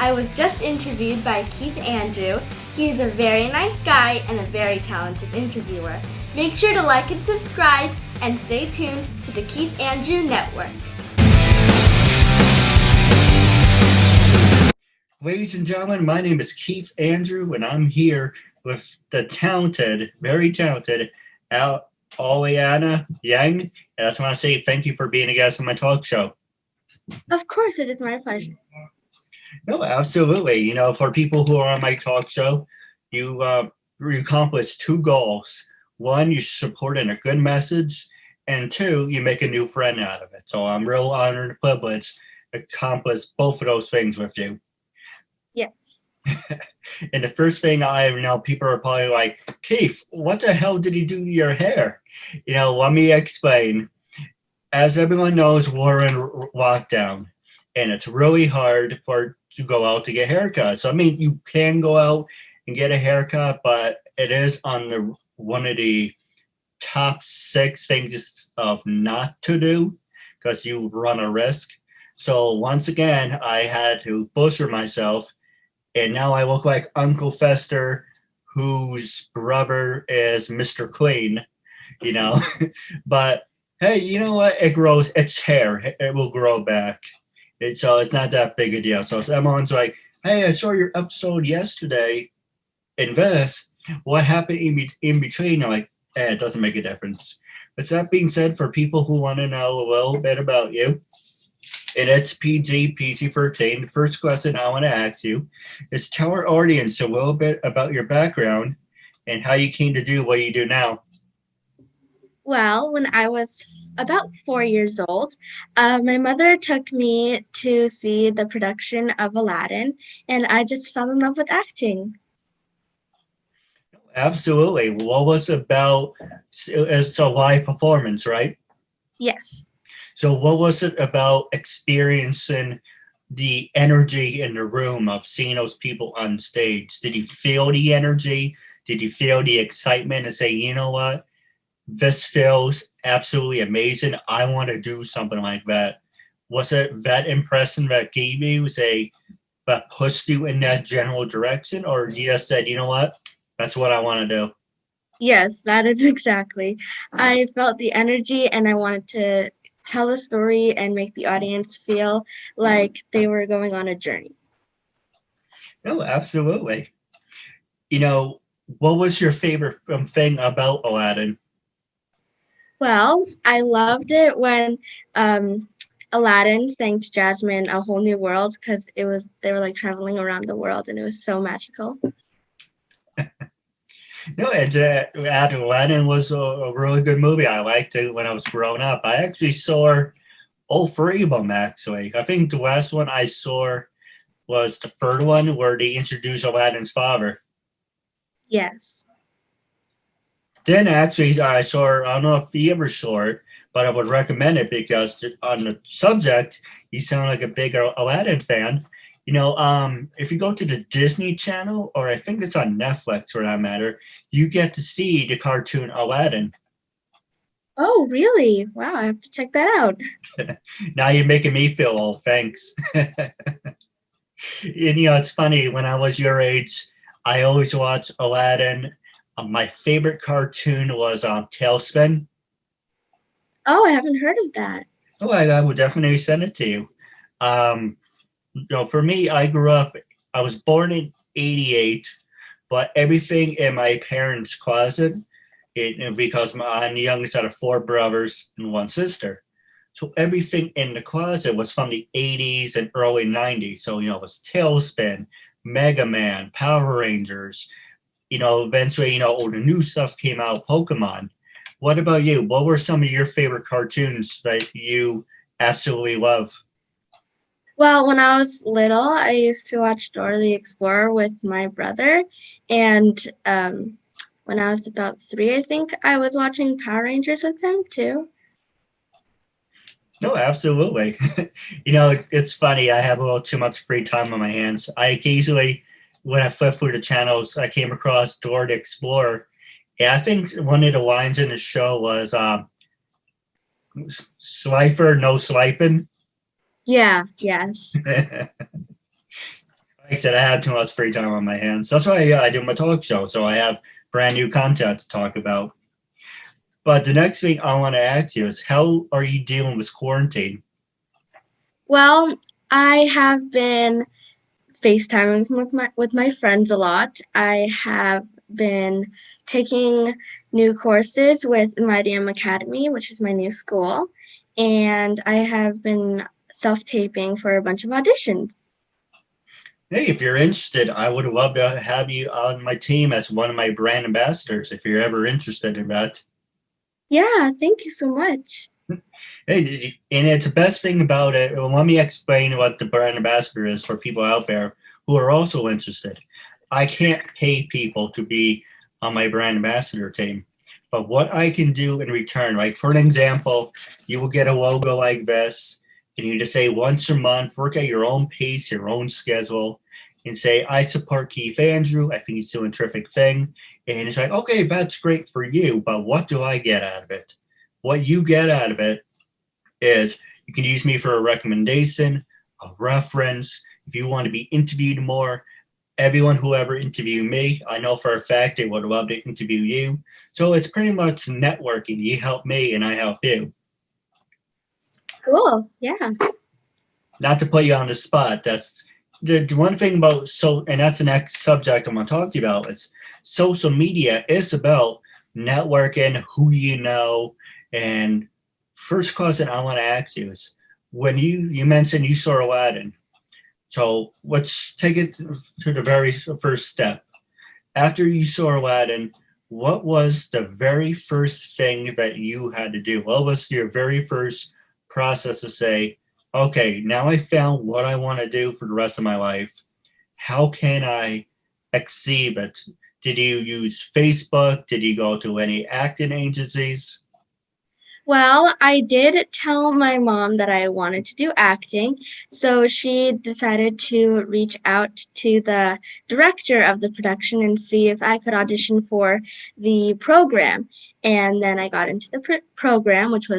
I was just interviewed by Keith Andrew. He's a very nice guy and a very talented interviewer. Make sure to like and subscribe and stay tuned to the Keith Andrew Network. Ladies and gentlemen, my name is Keith Andrew, and I'm here with the talented, very talented Alliana Yang. And I just want to say thank you for being a guest on my talk show. Of course, it is my pleasure. No, absolutely. You know, for people who are on my talk show, you accomplish two goals. One, you support in a good message, and two, you make a new friend out of it. So I'm real honored and privileged to accomplish both of those things with you. Yes. And the first thing I know, people are probably like, Keith, what the hell did he do to your hair? You know, let me explain. As everyone knows, we're in lockdown, and it's really hard to go out to get haircuts. I mean, you can go out and get a haircut, but it is on one of the top 6 things of not to do because you run a risk. So once again, I had to butcher myself, and now I look like Uncle Fester, whose brother is Mr. Clean, you know. But hey, you know what? It grows. It's hair. It will grow back. So it's not that big a deal. So everyone's like, hey, I saw your episode yesterday in this. What happened in between? I'm like, it doesn't make a difference. But that being said, for people who want to know a little bit about you, and it's PG-13, the first question I want to ask you is tell our audience a little bit about your background and how you came to do what you do now. Well, when I was about 4 years old, my mother took me to see the production of Aladdin, and I just fell in love with acting. Absolutely. What was it about? It's a live performance, right? Yes. So what was it about experiencing the energy in the room of seeing those people on stage? Did you feel the energy? Did you feel the excitement and say, you know what? This feels absolutely amazing. I want to do something like that. Was it that impression that gave you, that pushed you in that general direction? Or you just said, you know what? That's what I want to do. Yes, that is exactly. I felt the energy and I wanted to tell a story and make the audience feel like they were going on a journey. No, absolutely. You know, what was your favorite thing about Aladdin? Well, I loved it when Aladdin sang to Jasmine A Whole New World because they were like traveling around the world and it was so magical. No, Aladdin was a really good movie. I liked it when I was growing up. I actually saw all 3 of them, actually. I think the last one I saw was the third one where they introduced Aladdin's father. Yes. Then actually I don't know if you ever saw it, but I would recommend it because on the subject, you sound like a big Aladdin fan. You know, if you go to the Disney Channel, or I think it's on Netflix for that matter, you get to see the cartoon Aladdin. Oh, really? Wow, I have to check that out. Now you're making me feel old, thanks. And, you know, it's funny, when I was your age, I always watched Aladdin. My favorite cartoon was Tailspin. Oh, I haven't heard of that. Oh, I would definitely send it to you. You know, for me, I was born in 88, but everything in my parents' closet, because I'm the youngest out of 4 brothers and 1 sister. So everything in the closet was from the 80s and early 90s. So, you know, it was Tailspin, Mega Man, Power Rangers. You know, eventually, you know, all the new stuff came out, Pokemon. What about you? What were some of your favorite cartoons that you absolutely love? Well, when I was little, I used to watch Dora the Explorer with my brother. And when I was about 3, I think, I was watching Power Rangers with him too. No, absolutely. You know, it's funny. I have a little too much free time on my hands. I occasionally, when I flip through the channels, I came across Dora the Explorer. And I think one of the lines in the show was Slifer, no sliping. Yeah, yes. Like I said, I have too much free time on my hands. That's why I do my talk show, so I have brand new content to talk about. But the next thing I want to ask you is, how are you dealing with quarantine? Well, I have been FaceTiming with my friends a lot. I have been taking new courses with Millennium Academy, which is my new school, and I have been self-taping for a bunch of auditions. Hey, if you're interested, I would love to have you on my team as one of my brand ambassadors if you're ever interested in that. Yeah, thank you so much. Hey, and it's the best thing about it. Well, let me explain what the brand ambassador is for people out there who are also interested. I can't pay people to be on my brand ambassador team, but what I can do in return, like for an example, you will get a logo like this, and you just say once a month, work at your own pace, your own schedule, and say, I support Keith Andrew. I think he's doing a terrific thing. And it's like, okay, that's great for you, but what do I get out of it? What you get out of it is you can use me for a recommendation, a reference. If you want to be interviewed more, everyone who ever interviewed me, I know for a fact they would love to interview you. So it's pretty much networking. You help me and I help you. Cool. Yeah. Not to put you on the spot, that's the one thing about and that's the next subject I'm going to talk to you about. Is social media is about networking, who you know. And first question I want to ask you is, when you mentioned you saw Aladdin, so let's take it to the very first step. After you saw Aladdin, what was the very first thing that you had to do? What was your very first process to say, okay, now I found what I want to do for the rest of my life. How can I exceed it? Did you use Facebook? Did you go to any acting agencies? Well, I did tell my mom that I wanted to do acting, so she decided to reach out to the director of the production and see if I could audition for the program. And then I got into the program, which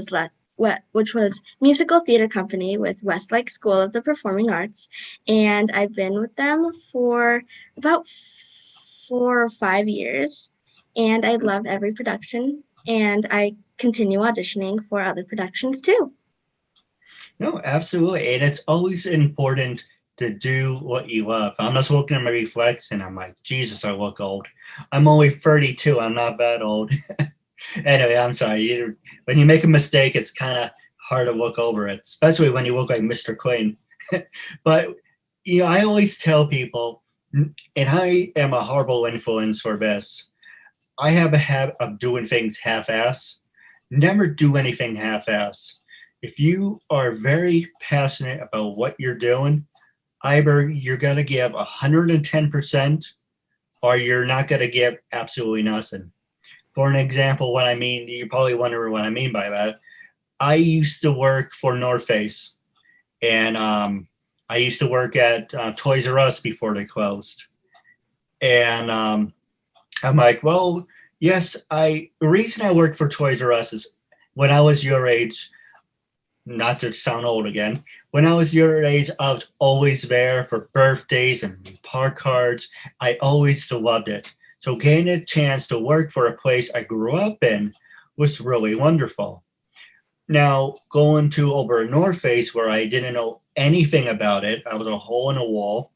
was musical theater company with Westlake School of the Performing Arts, and I've been with them for about 4 or 5 years, and I love every production, and I continue auditioning for other productions too. No, absolutely. And it's always important to do what you love. I'm just looking at my reflection. I'm like, Jesus, I look old. I'm only 32. I'm not that old. Anyway, I'm sorry. When you make a mistake, it's kind of hard to look over it, especially when you look like Mr. Queen. But, I always tell people, and I am a horrible influence for this, I have a habit of doing things half-ass. Never do anything half-ass. If you are very passionate about what you're doing, either you're going to give 110% or you're not going to give absolutely nothing. For an example, what I mean, you're probably wondering what I mean by that. I used to work for North Face, and I used to work at Toys R Us before they closed. And I'm like, well, yes, the reason I worked for Toys R Us is when I was your age, not to sound old again, when I was your age, I was always there for birthdays and park cards. I always loved it. So getting a chance to work for a place I grew up in was really wonderful. Now, going to over at North Face, where I didn't know anything about it, I was a hole in a wall.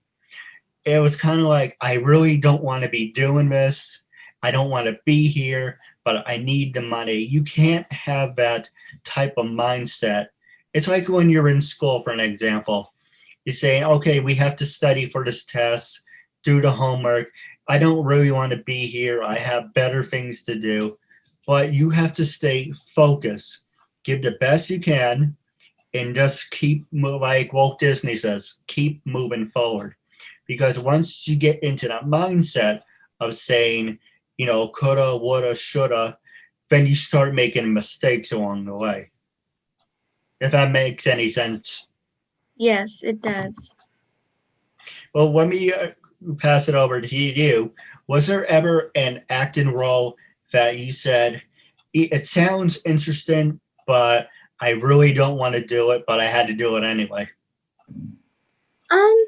It was kind of like, I really don't want to be doing this. I don't want to be here, but I need the money. You can't have that type of mindset. It's like when you're in school, for an example. You're saying, okay, we have to study for this test, do the homework. I don't really want to be here. I have better things to do. But you have to stay focused, give the best you can, and just keep, like Walt Disney says, keep moving forward. Because once you get into that mindset of saying, coulda, woulda, shoulda, then you start making mistakes along the way. If that makes any sense. Yes, it does. Well, let me pass it over to you. Was there ever an acting role that you said, it sounds interesting, but I really don't want to do it, but I had to do it anyway? Um,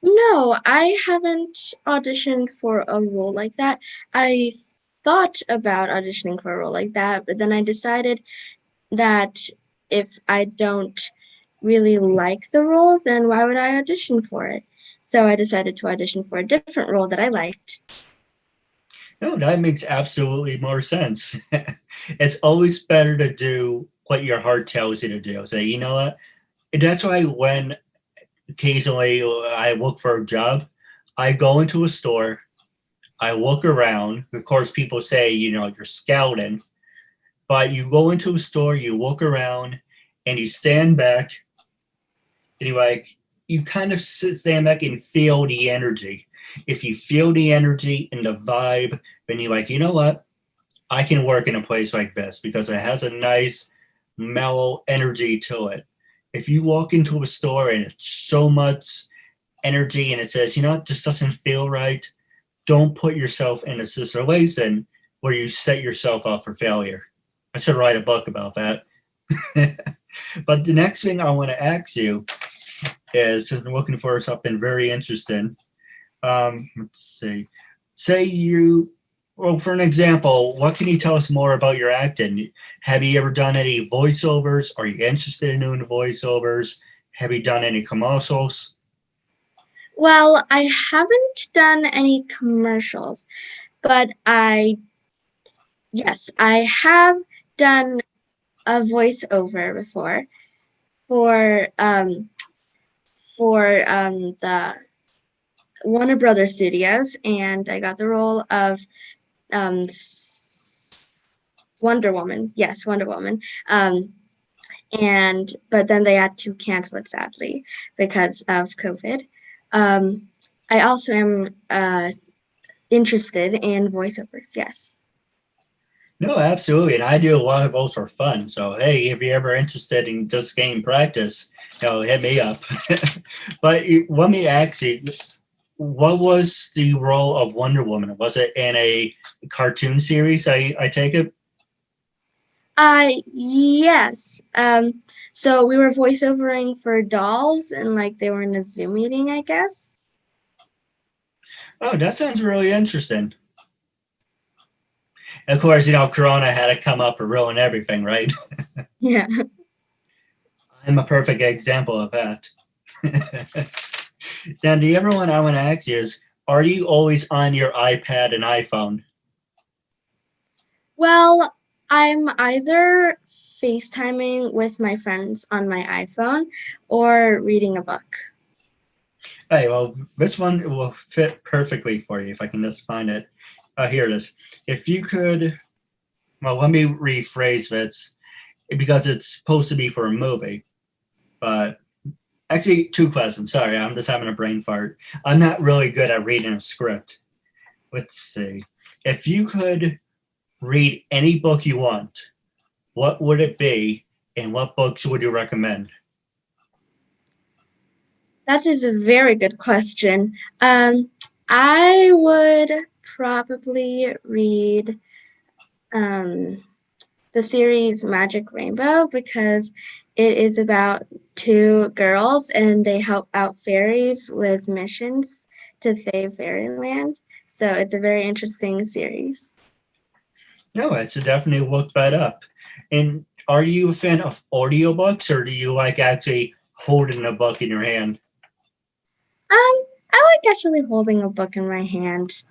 No, I haven't auditioned for a role like that. I thought about auditioning for a role like that, but then I decided that if I don't really like the role, then why would I audition for it? So I decided to audition for a different role that I liked. No, that makes absolutely more sense. It's always better to do what your heart tells you to do. Say, you know what? And that's why when occasionally I look for a job, I go into a store, I look around. Of course, people say, you're scouting, but you go into a store, you look around, and you stand back, and you kind of stand back and feel the energy. If you feel the energy and the vibe, then you're like, you know what? I can work in a place like this because it has a nice mellow energy to it. If you walk into a store and it's so much energy and it says, it just doesn't feel right, don't put yourself in a situation where you set yourself up for failure. I should write a book about that. But the next thing I want to ask you is, I'm looking for something very interesting. Let's see. Say well, for an example, what can you tell us more about your acting? Have you ever done any voiceovers? Are you interested in doing voiceovers? Have you done any commercials? Well, I haven't done any commercials, but yes, I have done a voiceover before for the Warner Brothers Studios, and I got the role of um, Wonder Woman. Yes, Wonder Woman. And but then they had to cancel it sadly because of COVID. Um, I also am interested in voiceovers. Yes. No, absolutely. And I do a lot of those for fun. So, hey, if you're ever interested in just getting practice, hit me up. But let me ask you, what was the role of Wonder Woman? Was it in a cartoon series? I take it. Yes. So we were voiceovering for dolls and like they were in a Zoom meeting, I guess. Oh, that sounds really interesting. Of course, Corona had to come up and ruin everything, right? Yeah. I'm a perfect example of that. Now, the other one I want to ask you is, are you always on your iPad and iPhone? Well, I'm either FaceTiming with my friends on my iPhone or reading a book. Hey, well, this one will fit perfectly for you if I can just find it. Here it is. If you could, well, let me rephrase this because it's supposed to be for a movie, but actually, two questions. Sorry, I'm just having a brain fart. I'm not really good at reading a script. Let's see. If you could read any book you want, what would it be, and what books would you recommend? That is a very good question. I would probably read um, the series Magic Rainbow because it is about two girls and they help out fairies with missions to save fairyland. So it's a very interesting series. No, I should definitely look that up. And are you a fan of audiobooks, or do you like actually holding a book in your hand? I like actually holding a book in my hand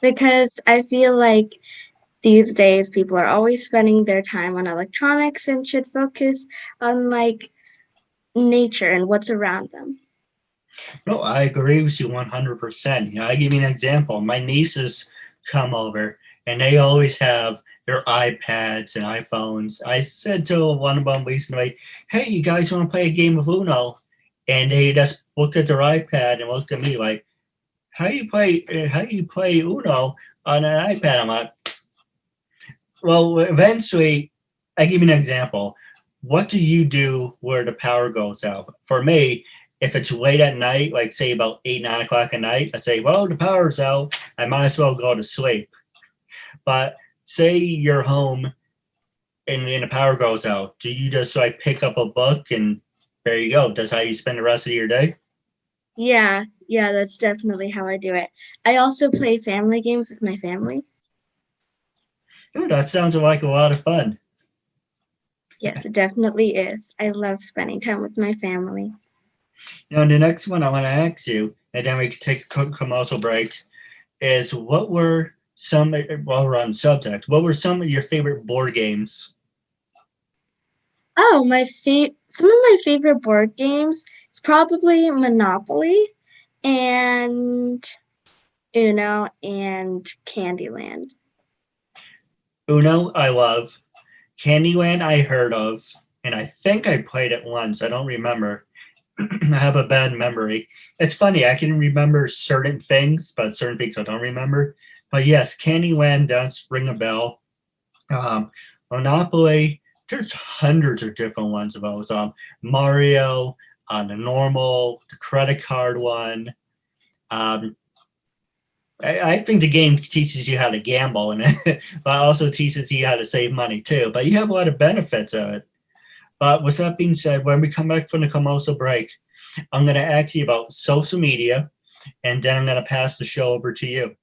because I feel like these days people are always spending their time on electronics and should focus on like nature and what's around them. No, I agree with you 100%. I give you an example. My nieces come over and they always have their iPads and iPhones. I said to one of them recently, hey, you guys want to play a game of Uno? And they just looked at their iPad and looked at me like, how do you play Uno on an iPad? I'm like, well, eventually, I give you an example. What do you do where the power goes out? For me, if it's late at night, like say about 8, 9 o'clock at night, I say, well, the power's out. I might as well go to sleep. But say you're home and the power goes out. Do you just like pick up a book and there you go? That's how you spend the rest of your day? Yeah, yeah, that's definitely how I do it. I also play family games with my family. Ooh, that sounds like a lot of fun. Yes, it definitely is. I love spending time with my family. Now, the next one I want to ask you, and then we can take a quick commercial break, is what were some, while we're on subject, what were some of your favorite board games? Oh, some of my favorite board games is probably Monopoly and Uno and Candyland. Uno, I love. Candyland, I heard of, and I think I played it once. I don't remember. I have a bad memory. It's funny, I can remember certain things, but certain things I don't remember. But yes, Candyland does ring a bell. Um, Monopoly, there's hundreds of different ones of those. Mario, the normal, the credit card one. Um, I think the game teaches you how to gamble, and but also teaches you how to save money too. But you have a lot of benefits of it. But with that being said, when we come back from the commercial break, I'm going to ask you about social media, and then I'm going to pass the show over to you.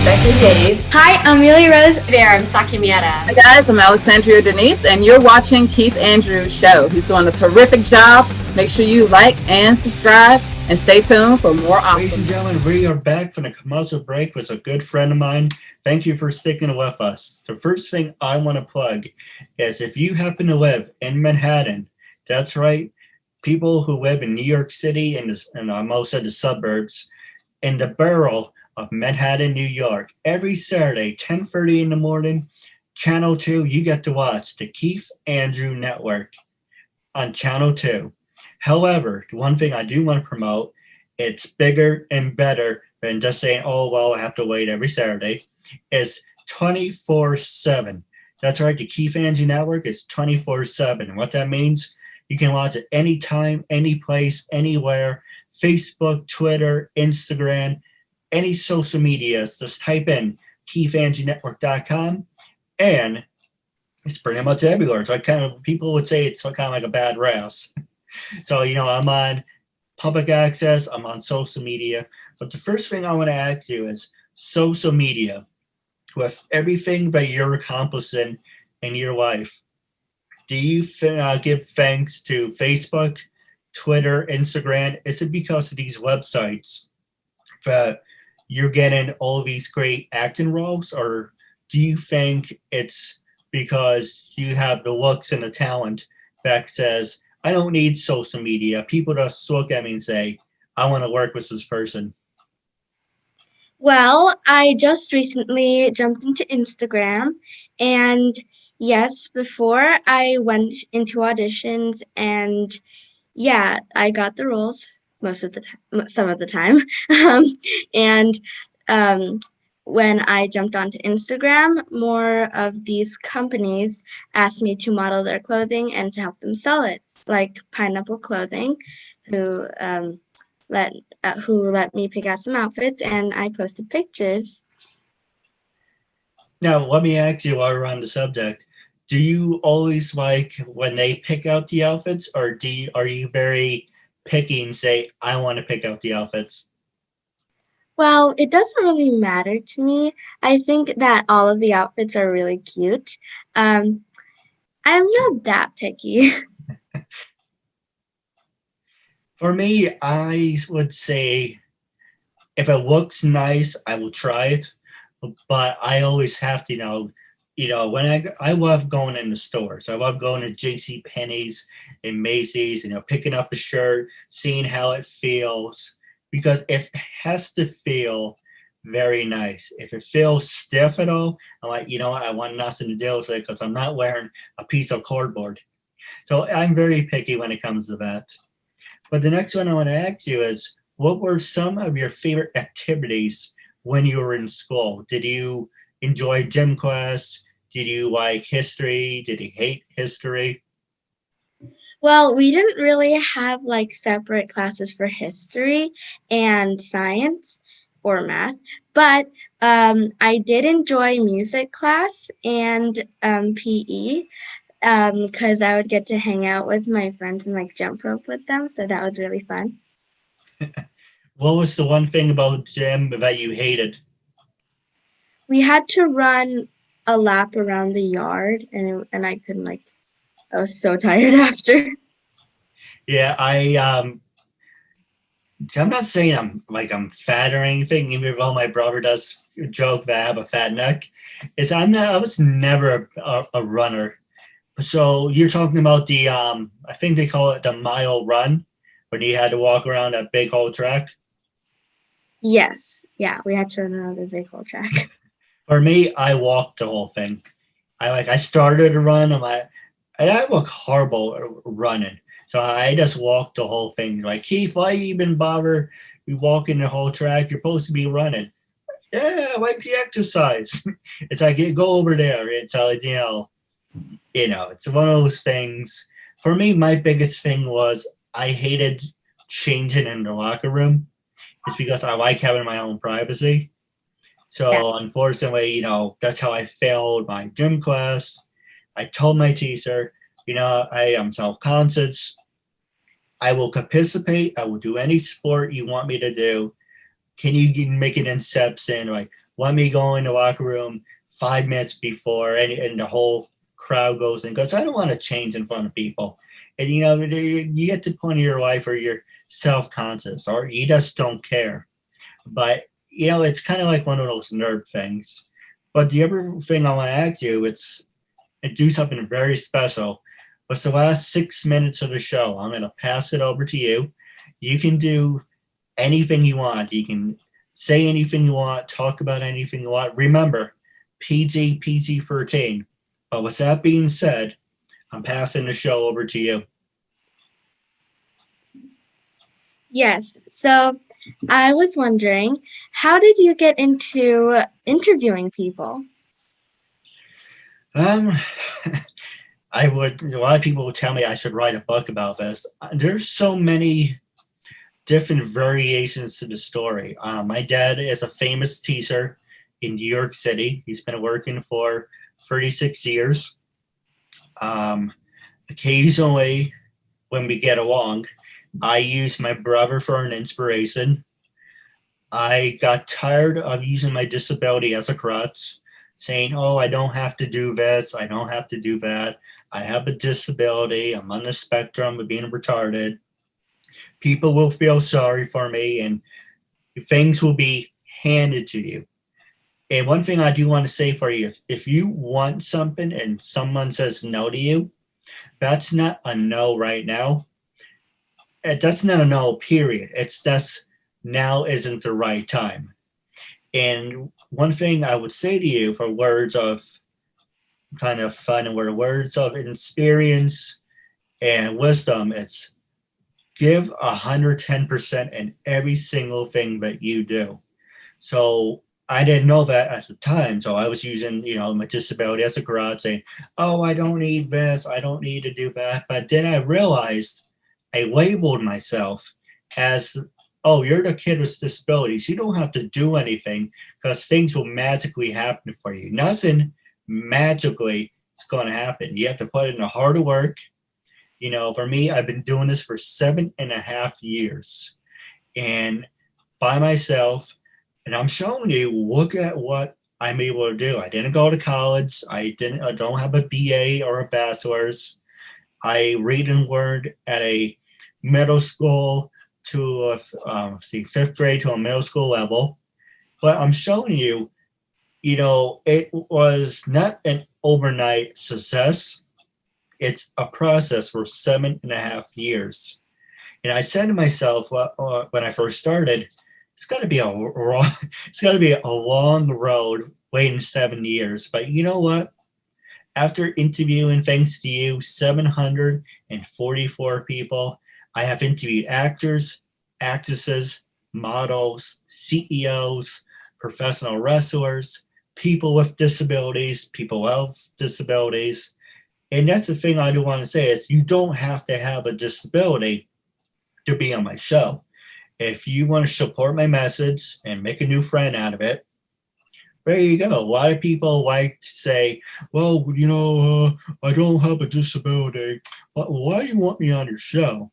Becky Hayes. Hi, I'm Millie Rose. There, I'm Saki Mieta. Hi guys, I'm Alexandria Denise, and you're watching Keith Andrews' show. He's doing a terrific job. Make sure you like and subscribe, and stay tuned for more awesome. Ladies and gentlemen, we are back from the commercial break with a good friend of mine. Thank you for sticking with us. The first thing I want to plug is if you happen to live in Manhattan, that's right, people who live in New York City and most of the suburbs, in the borough of Manhattan, New York, every Saturday, 10:30 in the morning, Channel 2, you get to watch the Keith Andrew Network on Channel 2. However, the one thing I do want to promote, it's bigger and better than just saying, oh, well, I have to wait every Saturday. It's 24/7. That's right, the Keith Andrew Network is 24/7. And what that means, you can watch it anytime, any place, anywhere. Facebook, Twitter, Instagram, any social media. Just type in KeithAndrewNetwork.com, and it's pretty much everywhere. It's like kind of, people would say it's kind of like a bad ras. So, I'm on public access, I'm on social media. But the first thing I want to ask you is social media. With everything that you're accomplishing in your life, do you give thanks to Facebook, Twitter, Instagram? Is it because of these websites that you're getting all these great acting roles, or do you think it's because you have the looks and the talent that says, I don't need social media? People just look at me and say, I want to work with this person. Well, I just recently jumped into Instagram, and yes, before I went into auditions, and yeah, I got the roles most of the time, some of the time. And um, when I jumped onto Instagram, more of these companies asked me to model their clothing and to help them sell it, like Pineapple Clothing, who let who let me pick out some outfits, and I posted pictures. Now, let me ask you while we're on the subject. Do you always like when they pick out the outfits, or are you very picky and say, I want to pick out the outfits? Well, it doesn't really matter to me. I think that all of the outfits are really cute. I'm not that picky. For me, I would say if it looks nice, I will try it. But I always have to, when I love going in the stores. I love going to J.C. Penney's and Macy's, picking up a shirt, seeing how it feels, because it has to feel very nice. If it feels stiff at all, I'm like, I want nothing to do with it because I'm not wearing a piece of cardboard. So I'm very picky when it comes to that. But the next one I want to ask you is, what were some of your favorite activities when you were in school? Did you enjoy gym class? Did you like history? Did you hate history? Well, we didn't really have like separate classes for history and science. or math, but I did enjoy music class and PE because I would get to hang out with my friends and like jump rope with them, so that was really fun. What was the one thing about gym that you hated? We had to run a lap around the yard, and I couldn't like. I was so tired after. Yeah, I'm not saying I'm fat or anything, even though my brother does joke that I have a fat neck. I was never a runner. So you're talking about the I think they call it the mile run, when you had to walk around that big whole track. Yes, yeah, we had to run around the big whole track. For me, I walked the whole thing. I started to run. I look horrible running. So I just walked the whole thing. Like, Keith, why even bother you walking the whole track? You're supposed to be running. Yeah, I like the exercise. It's like, go over there. It's like, it's one of those things. For me, my biggest thing was I hated changing in the locker room. It's because I like having my own privacy. So unfortunately, that's how I failed my gym class. I told my teacher, I am self-conscious. I will participate. I will do any sport you want me to do. Can you make an exception? Like, let me go in the locker room 5 minutes before and the whole crowd goes in, because I don't want to change in front of people. And, you get to the point in your life where you're self-conscious or you just don't care. But, it's kind of like one of those nerd things. But the other thing I want to ask you, and do something very special. What's the last 6 minutes of the show? I'm going to pass it over to you. You can do anything you want. You can say anything you want, talk about anything you want. Remember, PG-13. But with that being said, I'm passing the show over to you. Yes, so I was wondering, how did you get into interviewing people? A lot of people would tell me I should write a book about this. There's so many different variations to the story. My dad is a famous teacher in New York City. He's been working for 36 years. Occasionally, when we get along, I use my brother for an inspiration. I got tired of using my disability as a crutch, saying, I don't have to do this, I don't have to do that. I have a disability, I'm on the spectrum of being retarded. People will feel sorry for me and things will be handed to you. And one thing I do want to say for you, if you want something and someone says no to you, that's not a no right now. That's not a no, period. It's just now isn't the right time. And one thing I would say to you for words of kind of fun and words of experience and wisdom, it's give 110% in every single thing that you do. So I didn't know that at the time. So I was using, my disability as a crutch, saying, I don't need this, I don't need to do that. But then I realized I labeled myself as, you're the kid with disabilities. You don't have to do anything because things will magically happen for you. Nothing magically is going to happen. You have to put in the harder work. For me, I've been doing this for 7.5 years and by myself. And I'm showing you, look at what I'm able to do. I didn't go to college. I don't have a BA or a bachelor's. I read and learned at a middle school to fifth grade to a middle school level. But I'm showing you, it was not an overnight success. It's a process for 7.5 years. And I said to myself when I first started, it's got to be a long road waiting 7 years. But you know what? After interviewing, thanks to you, 744 people, I have interviewed actors, actresses, models, CEOs, professional wrestlers, people with disabilities, people without disabilities. And that's the thing I do want to say is you don't have to have a disability to be on my show. If you want to support my message and make a new friend out of it, there you go. A lot of people like to say, well, I don't have a disability, but why do you want me on your show?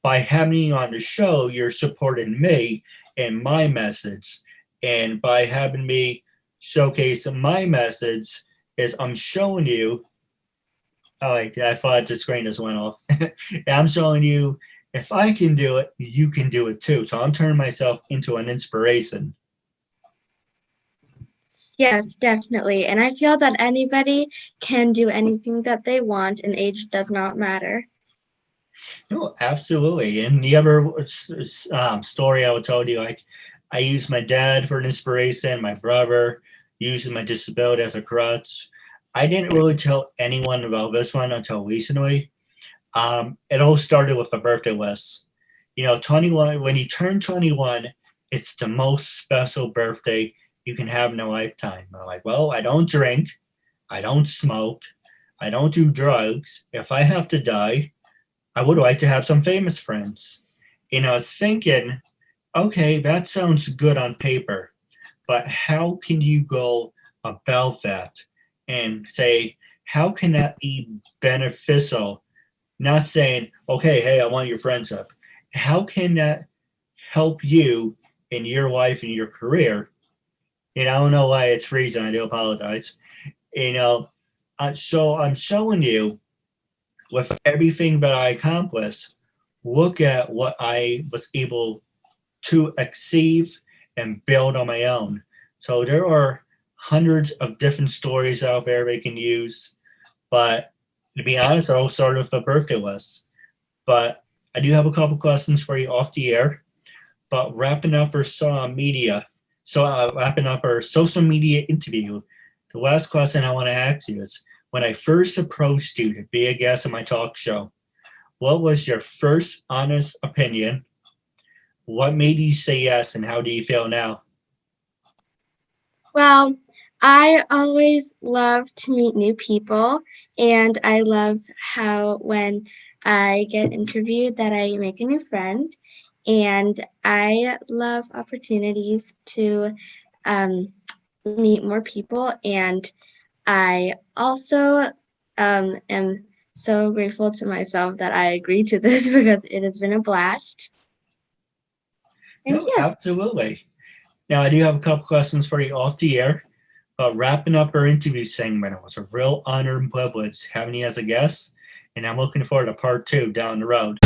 By having me on the show, you're supporting me and my message. And by having me showcase my message is I'm showing you, I thought the screen just went off. I'm showing you, if I can do it, you can do it too. So I'm turning myself into an inspiration. Yes, definitely. And I feel that anybody can do anything that they want, and age does not matter. No, absolutely. And the other story I would tell you, like, I use my dad for an inspiration, my brother uses my disability as a crutch. I didn't really tell anyone about this one until recently. It all started with a birthday list. 21, when you turn 21, it's the most special birthday you can have in a lifetime. I'm like, well, I don't drink, I don't smoke, I don't do drugs. If I have to die, I would like to have some famous friends. I was thinking, okay, that sounds good on paper, but how can you go about that and say, how can that be beneficial? Not saying, okay, hey, I want your friendship. How can that help you in your life and your career? I don't know why it's freezing. I do apologize. So I'm showing you, with everything that I accomplished, look at what I was able to achieve and build on my own. So there are hundreds of different stories out there they can use. But to be honest, I all started with a birthday list. But I do have a couple questions for you off the air. But wrapping up our social media interview, the last question I want to ask you is, when I first approached you to be a guest on my talk show, what was your first honest opinion? What made you say yes, and how do you feel now? Well, I always love to meet new people, and I love how when I get interviewed that I make a new friend, and I love opportunities to meet more people, and I also am so grateful to myself that I agreed to this because it has been a blast. And No, absolutely. Now, I do have a couple questions for you off the air. But wrapping up our interview segment, it was a real honor and privilege having you as a guest, and I'm looking forward to part 2 down the road.